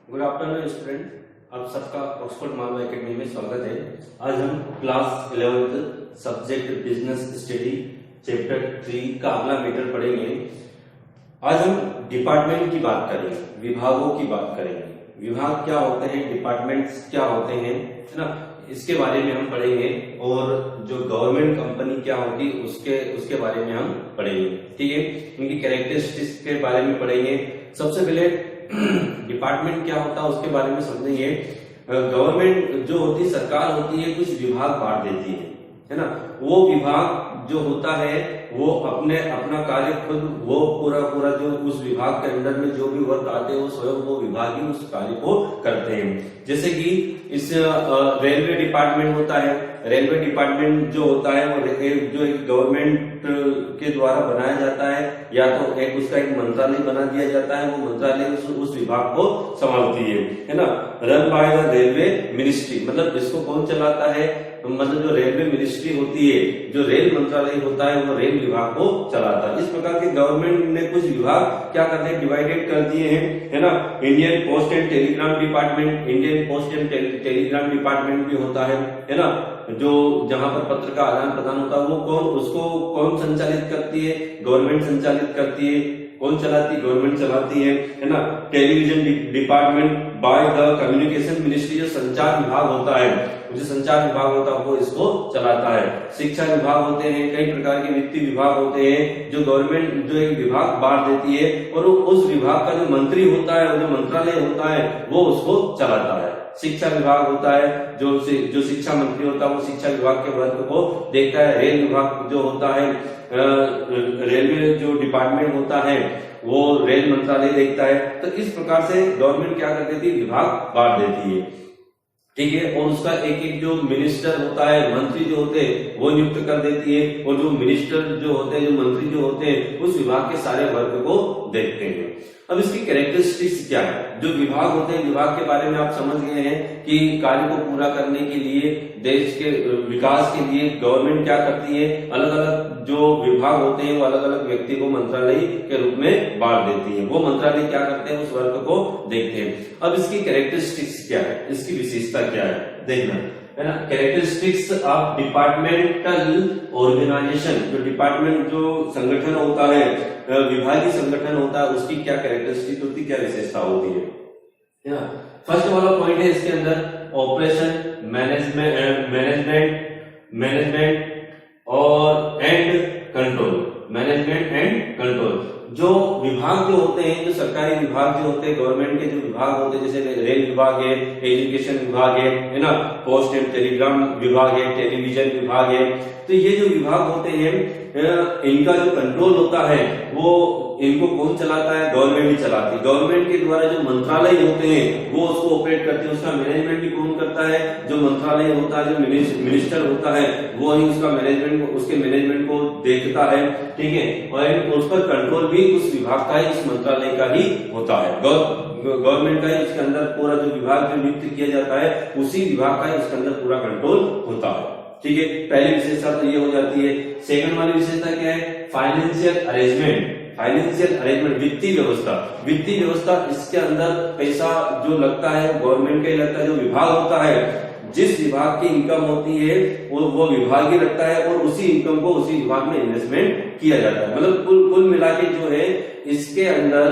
Good afternoon student, आप सबका Oxford Malwa academy में स्वागत है। आज हम class 11th subject business study chapter 3 का अगला मैटर पढ़ेंगे। आज हम डिपार्टमेंट की बात करेंगे, विभागों की बात करेंगे। विभाग क्या होते हैं, डिपार्टमेंट्स क्या होते हैं, है ना, इसके बारे में हम पढ़ेंगे। और जो गवर्नमेंट कंपनी क्या होगी उसके बारे में हम पढ़ेंगे। ठीक है, इनकी कैरेक्टरिस्टिक्स के बारे में पढ़ेंगे। सबसे पहले डिपार्टमेंट क्या होता है उसके बारे में समझेंगे। गवर्नमेंट जो होती है, सरकार होती है, कुछ विभाग बांट देती है ना। वो विभाग जो होता है वो अपना कार्य खुद वो पूरा जो उस विभाग के अंदर में जो भी वर्क आते हैं वो स्वयं वो विभाग ही उस कार्य को करते हैं। जैसे कि इस रेलवे डिपार्टमेंट होता है। रेलवे डिपार्टमेंट जो होता है वो जो एक गवर्नमेंट के द्वारा बनाया जाता है, या तो उसका एक मंत्रालय बना दिया जाता है। वो मंत्रालय उस विभाग को संभालती है ना। Run by the railway ministry, मतलब इसको कौन चलाता है, मतलब जो रेलवे मिनिस्ट्री होती है, जो रेल मंत्रालय होता है वो रेल विभाग को चलाता है। इस प्रकार के गवर्नमेंट ने कुछ विभाग क्या करते हैं, डिवाइडेड कर दिए हैं, है ना। Indian post and Telegram department, Indian post and Telegram department भी होता है ना। जो जहां पर पत्र का आदान प्रदान होता है वो उसको कौन संचालित करती है, गवर्नमेंट संचालित करती है। कौन चलाती, गवर्नमेंट चलाती है ना। Television department by the communication ministry, जो संचार विभाग होता है, जो संचार विभाग होता है वो इसको चलाता है। शिक्षा विभाग होते हैं, कई प्रकार के वित्तीय विभाग होते हैं जो गवर्नमेंट जो एक विभाग बांट देती है, और उस विभाग का जो मंत्री होता है, जो मंत्रालय होता है वो उसको चलाता है। शिक्षा विभाग होता है, जो शिक्षा मंत्री होता है वो शिक्षा विभाग के वर्क को देखता है। रेल विभाग जो होता है, रेलवे जो डिपार्टमेंट होता है वो रेल मंत्रालय देखता है। तो इस प्रकार से गवर्नमेंट क्या कर देती है, विभाग बांट देती है। ठीक है, और उसका एक जो मिनिस्टर होता है, मंत्री जो होते हैं वो नियुक्त कर देती है, और जो मिनिस्टर जो होते हैं, जो मंत्री जो होते हैं उस विभाग के सारे वर्ग को देखते हैं। अब इसकी कैरेक्टरिस्टिक्स क्या है, जो विभाग होते हैं, विभाग के बारे में आप समझ गए हैं कि कार्य को पूरा करने के लिए, देश के विकास के लिए गवर्नमेंट क्या करती है, अलग अलग जो विभाग होते हैं वो अलग अलग व्यक्ति को मंत्रालय के रूप में बांट देती है। वो मंत्रालय क्या करते हैं, उस वर्ग को देखते हैं। अब इसकी कैरेक्टरिस्टिक्स क्या है, इसकी विशेषता क्या है, देखना है ना। कैरेक्टरिस्टिक्स ऑफ डिपार्टमेंटल ऑर्गेनाइजेशन, जो डिपार्टमेंट जो संगठन होता है, विभागीय संगठन होता है, उसकी क्या कैरेक्टरिस्टिक होती है, क्या विशेषता होती है ना। फर्स्ट वाला पॉइंट है इसके अंदर ऑपरेशन, मैनेजमेंट और and control. Management and control, जो विभाग जो होते हैं, जो सरकारी विभाग जो होते हैं, गवर्नमेंट के जो विभाग होते हैं, जैसे रेल विभाग है, एजुकेशन विभाग है ना, पोस्ट एंड टेलीग्राम विभाग है, टेलीविजन विभाग है। तो ये जो विभाग होते हैं इनका जो कंट्रोल होता है वो इनको कौन चलाता है, गवर्नमेंट ही चलाती है। गवर्नमेंट के द्वारा जो मंत्रालय होते हैं वो उसको ऑपरेट करते हैं। उसका मैनेजमेंट भी कौन करता है, जो मंत्रालय होता है, जो मिनिस्टर होता है वो ही उसका मैनेजमेंट, उसके मैनेजमेंट को देखता है। ठीक है, और उस पर कंट्रोल भी उस विभाग का ही, उस मंत्रालय का ही होता है। गवर्नमेंट का ही उसके अंदर पूरा जो विभाग जो नियुक्त किया जाता है उसी विभाग का ही उसके अंदर पूरा कंट्रोल होता है। ठीक है, पहली विशेषता तो ये हो जाती है। सेकंड वाली विशेषता क्या है, फाइनेंशियल अरेंजमेंट। फाइनेंशियल अरेंजमेंट, वित्तीय व्यवस्था। वित्तीय व्यवस्था, इसके अंदर पैसा जो लगता है गवर्नमेंट का ही लगता है। जो विभाग होता है, जिस विभाग की इनकम होती है वो विभाग ही रखता है, और उसी इनकम को उसी विभाग में इन्वेस्टमेंट किया जाता है। मतलब कुल मिला के जो है इसके अंदर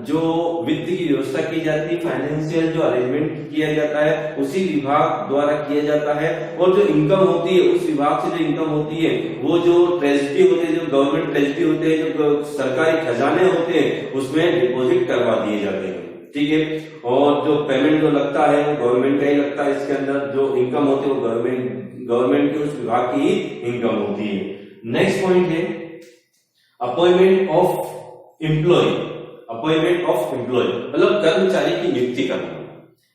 जो वित्त की व्यवस्था की जाती है, फाइनेंशियल जो अरेंजमेंट किया जाता है उसी विभाग द्वारा किया जाता है। और जो इनकम होती है उस विभाग से जो इनकम होती है वो जो ट्रेजरी होते हैं, जो गवर्नमेंट ट्रेजरी होते हैं, जो सरकारी खजाने होते हैं उसमें डिपॉजिट करवा दिए जाते हैं। ठीक है, और जो पेमेंट जो लगता है वो गवर्नमेंट का ही लगता है। इसके अंदर जो इनकम होती है वो गवर्नमेंट के उस विभाग की ही इनकम होती है। नेक्स्ट पॉइंट है appointment of employ. Appointment of employ मतलब कर्मचारी की नियुक्ति करना।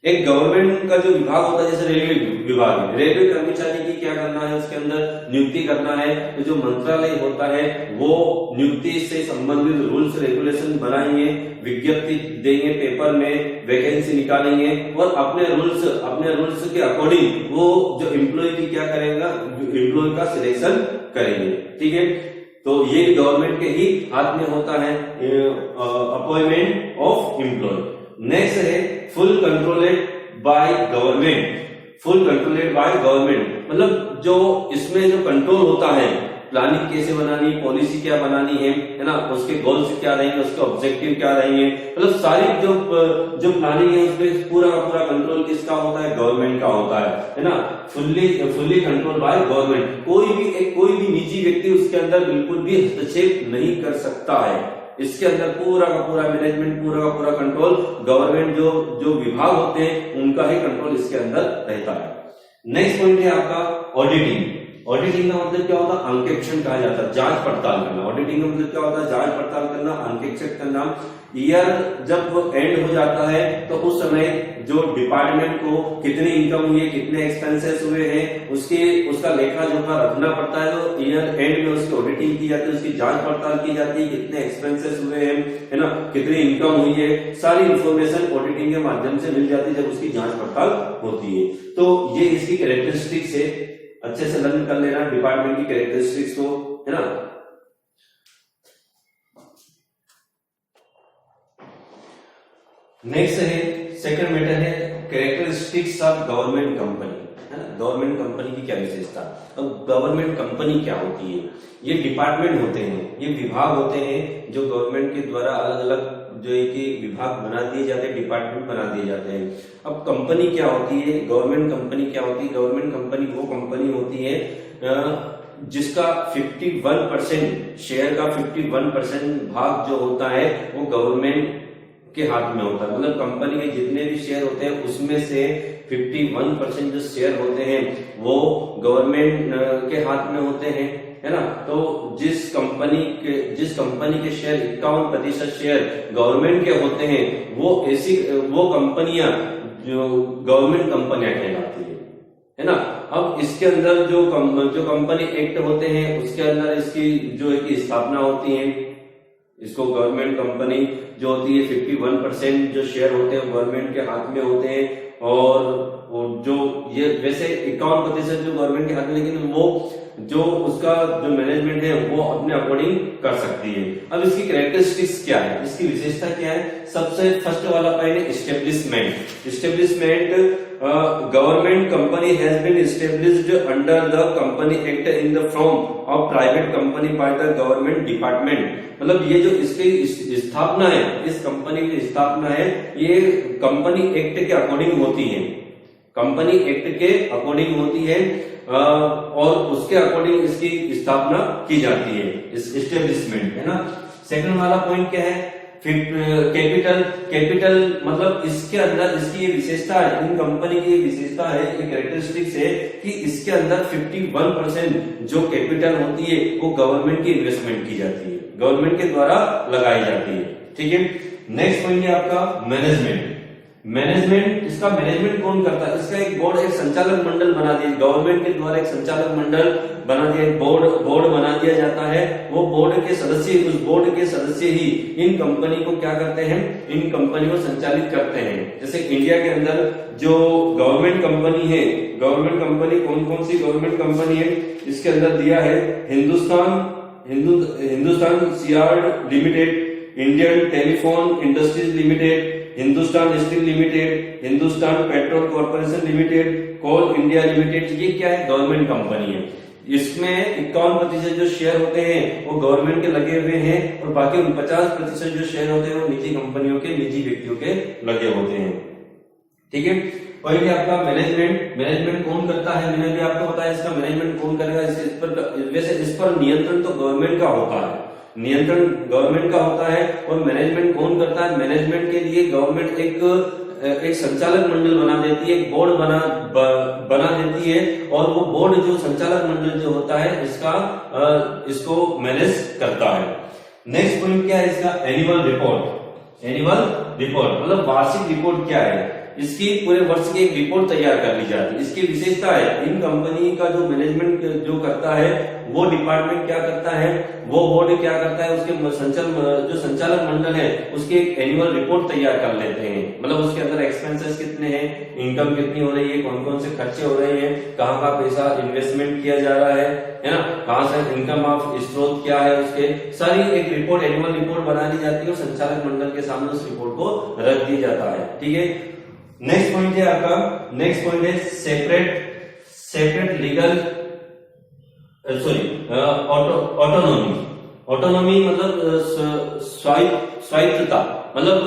एक गवर्नमेंट का जो विभाग होता है, जैसे रेलवे विभाग है, रेलवे कर्मचारी की क्या करना है, उसके अंदर नियुक्ति करना है। तो जो मंत्रालय होता है वो नियुक्ति से संबंधित रूल्स रेगुलेशन बनाएंगे, विज्ञप्ति देंगे, पेपर में वैकेंसी निकालेंगे, और अपने रूल्स के अकॉर्डिंग वो जो एम्प्लॉय की क्या करेगा, एम्प्लॉय का सिलेक्शन करेंगे। ठीक है, तो ये गवर्नमेंट के ही हाथ में होता है अपॉइंटमेंट ऑफ एम्प्लॉय। नेक्स्ट है full controlled by government, full controlled by government, मतलब जो इसमें जो कंट्रोल होता है, प्लानिंग कैसे बनानी, पॉलिसी क्या बनानी है ना, उसके गोल्स क्या रहेंगे, उसके ऑब्जेक्टिव क्या रहेंगे, मतलब सारी जो प्लानिंग है उसमें पूरा का पूरा कंट्रोल किसका होता है, गवर्नमेंट का होता है ना, फुल्ली कंट्रोल बाय गवर्नमेंट। कोई भी निजी व्यक्ति उसके अंदर बिल्कुल भी हस्तक्षेप नहीं कर सकता है। इसके अंदर पूरा का पूरा मैनेजमेंट, पूरा का पूरा कंट्रोल गवर्नमेंट, जो विभाग होते हैं उनका ही कंट्रोल इसके अंदर रहता है। नेक्स्ट पॉइंट है आपका ऑडिटिंग। ऑडिटिंग का मतलब क्या होता है, अंकेक्षण कहा जाता है, जांच पड़ताल करना। ऑडिटिंग का मतलब क्या होता है, जांच पड़ताल करना, अंकेक्षण करना। ईयर जब एंड हो जाता है तो उस समय जो डिपार्टमेंट को कितनी इनकम हुई है, कितने एक्सपेंसेस हुए हैं, उसका लेखा जोखा रखना पड़ता है। तो ईयर एंड में उसकी ऑडिटिंग की जाती है, उसकी जांच पड़ताल की जाती है, कितने एक्सपेंसेस हुए हैं, है ना, कितनी इनकम हुई है, सारी इंफॉर्मेशन ऑडिटिंग के माध्यम से मिल जाती है जब उसकी जांच पड़ताल होती है। तो ये इसकी कैरेक्टरिस्टिक्स है, अच्छे से लर्न कर लेना डिपार्टमेंट की कैरेक्टरिस्टिक्स को, है ना। नेक्स्ट है सेकंड मैटर है कैरेक्टरिस्टिक्स ऑफ गवर्नमेंट कंपनी, है ना। गवर्नमेंट कंपनी की क्या विशेषता। अब गवर्नमेंट कंपनी क्या होती है, ये डिपार्टमेंट होते हैं, ये विभाग होते हैं जो गवर्नमेंट के द्वारा अलग अलग जो है कि विभाग बना दिए जाते हैं, डिपार्टमेंट बना दिए जाते हैं। अब कंपनी क्या होती है, गवर्नमेंट कंपनी क्या होती है। गवर्नमेंट कंपनी वो कंपनी होती है जिसका 51% शेयर का 51% भाग जो होता है वो गवर्नमेंट के हाथ में होता है। मतलब कंपनी के जितने भी शेयर होते हैं उसमें से 51% जो शेयर होते हैं वो गवर्नमेंट के हाथ में होते हैं, है ना। तो जिस कंपनी के शेयर 51% शेयर गवर्नमेंट के होते हैं वो कंपनियां जो गवर्नमेंट कंपनियां कहलाती है ना। अब इसके अंदर जो कंपनी एक्ट होते हैं उसके अंदर इसकी जो है कि स्थापना होती है। इसको गवर्नमेंट कंपनी जो होती है 51% जो शेयर होते हैं गवर्नमेंट के हाथ में होते हैं, और जो ये वैसे 51% जो गवर्नमेंट के हाथ में, लेकिन वो जो उसका जो मैनेजमेंट है वो अपने अकॉर्डिंग कर सकती है। अब इसकी कैरेक्टरिस्टिक्स क्या है, इसकी विशेषता क्या है। सबसे फर्स्ट वाला पॉइंट है establishment. Establishment government company has been established under the company act in the form of private company by the government department. मतलब ये जो इसकी स्थापना है, इस कंपनी की स्थापना है, ये कंपनी एक्ट के अकॉर्डिंग होती है, कंपनी एक्ट के अकॉर्डिंग होती है और उसके अकॉर्डिंग इसकी स्थापना की जाती है, इस्टेब्लिशमेंट, है ना। सेकंड वाला पॉइंट क्या है, कैपिटल मतलब इसके अंदर इसकी ये विशेषता है, इन कंपनी की ये विशेषता है, ये कैरेक्टरिस्टिक्स है कि इसके अंदर 51% जो कैपिटल होती है वो गवर्नमेंट की इन्वेस्टमेंट की जाती है, गवर्नमेंट के द्वारा लगाई जाती है, ठीक है। नेक्स्ट पॉइंट है आपका मैनेजमेंट। इसका मैनेजमेंट कौन करता है, इसका एक बोर्ड, एक संचालक मंडल बना दिया गवर्नमेंट के द्वारा, एक संचालक मंडल बना दिया, बोर्ड बना दिया जाता है। वो बोर्ड के सदस्य ही इन कंपनी को क्या करते हैं, इन कंपनी को संचालित करते हैं। जैसे इंडिया के अंदर जो गवर्नमेंट कंपनी है, गवर्नमेंट कंपनी कौन कौन सी गवर्नमेंट कंपनी है, इसके अंदर दिया है Hindustan shipyard limited, Indian telephone industries limited, Hindustan steel limited, Hindustan petrol corporation limited, coal India limited. ये क्या है, गवर्नमेंट कंपनी है। इसमें 51% जो शेयर होते हैं वो गवर्नमेंट के लगे हुए हैं और बाकी 50% जो शेयर होते हैं वो निजी कंपनियों के, निजी व्यक्तियों के लगे होते हैं, ठीक है। पॉइंट है आपका मैनेजमेंट कौन करता है, मैंने भी आपको बताया इसका मैनेजमेंट कौन करेगा। वैसे इस पर नियंत्रण तो गवर्नमेंट का होता है, नियंत्रण गवर्नमेंट का होता है। और मैनेजमेंट कौन करता है, मैनेजमेंट के लिए गवर्नमेंट एक संचालक मंडल बना देती है, एक बोर्ड बना देती है, और वो बोर्ड जो संचालक मंडल जो होता है इसको मैनेज करता है। नेक्स्ट पॉइंट क्या है इसका, एनुअल रिपोर्ट मतलब वार्षिक रिपोर्ट क्या है, इसकी पूरे वर्ष की एक रिपोर्ट तैयार कर ली जाती है। इसकी विशेषता है, इन कंपनी का जो मैनेजमेंट जो करता है वो डिपार्टमेंट क्या करता है, वो बोर्ड क्या करता है, उसके जो संचालक मंडल है उसकी एक एनुअल रिपोर्ट तैयार कर लेते हैं। मतलब उसके अंदर एक्सपेंसेस कितने हैं, इनकम कितनी हो रही है, कौन कौन से खर्चे हो रहे हैं, कहाँ का पैसा इन्वेस्टमेंट किया जा रहा है ना, कहाँ से इनकम ऑफ स्रोत क्या है, उसके सारी एक रिपोर्ट, एनुअल रिपोर्ट बना ली जाती है और संचालक मंडल के सामने उस रिपोर्ट को रख दिया जाता है, ठीक है। नेक्स्ट पॉइंट है आपका, नेक्स्ट पॉइंट है सेपरेट लीगल ऑटोनॉमी। ऑटोनॉमी मतलब स्वायत्तता, मतलब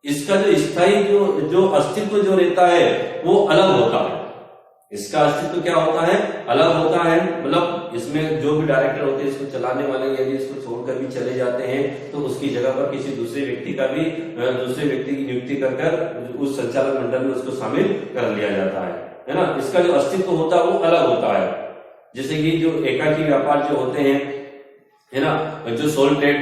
इसका जो स्थायी जो अस्तित्व जो रहता है वो अलग होता है। इसका अस्तित्व क्या होता है, अलग होता है। मतलब इसमें जो भी डायरेक्टर होते हैं, इसको चलाने वाले यदि इसको छोड़कर भी चले जाते हैं तो उसकी जगह पर किसी दूसरे व्यक्ति की नियुक्ति कर उस संचालक मंडल में उसको शामिल कर लिया जाता है ना। इसका जो अस्तित्व होता है वो अलग होता है। जैसे कि जो एकाकी व्यापार जो होते हैं, है ना, जो सोल ट्रेड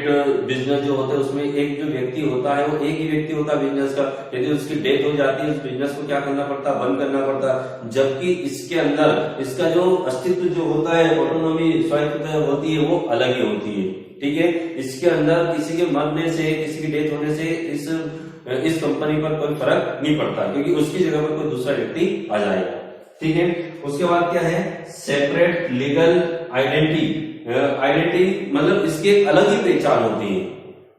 बिजनेस जो होते हैं उसमें एक जो व्यक्ति होता है वो एक ही व्यक्ति होता है बिजनेस का। यदि उसकी डेथ हो जाती है उस बिजनेस को क्या करना पड़ता है, बंद करना पड़ता है। जबकि इसके अंदर इसका जो अस्तित्व जो होता है, ऑटोनॉमी स्वायत्तता होती है वो अलग ही होती है। ठीक है, इसके अंदर किसी के मरने से, किसी की डेथ होने से इस कंपनी पर कोई फर्क नहीं पड़ता, क्योंकि उसकी जगह पर कोई दूसरा व्यक्ति आ जाएगा। ठीक है, उसके बाद क्या है, सेपरेट लीगल आइडेंटिटी मतलब इसकी एक अलग ही पहचान होती है।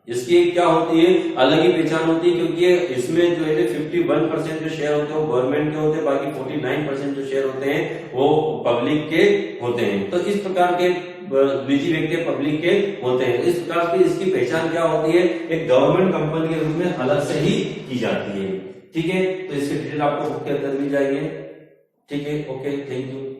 इसकी एक क्या होती है, अलग ही पहचान होती है, क्योंकि इसमें जो है 51% जो शेयर होते हैं वो गवर्नमेंट के होते हैं, बाकी 49% जो शेयर होते हैं वो पब्लिक के होते हैं। तो इस प्रकार के निजी व्यक्ति पब्लिक के होते हैं। इस प्रकार की इसकी पहचान क्या होती है, एक गवर्नमेंट कंपनी के रूप में अलग से ही की जाती है। ठीक है, तो इसकी डिटेल आपको बुक के अंदर मिल जाएगी। ठीक है, ओके, थैंक यू।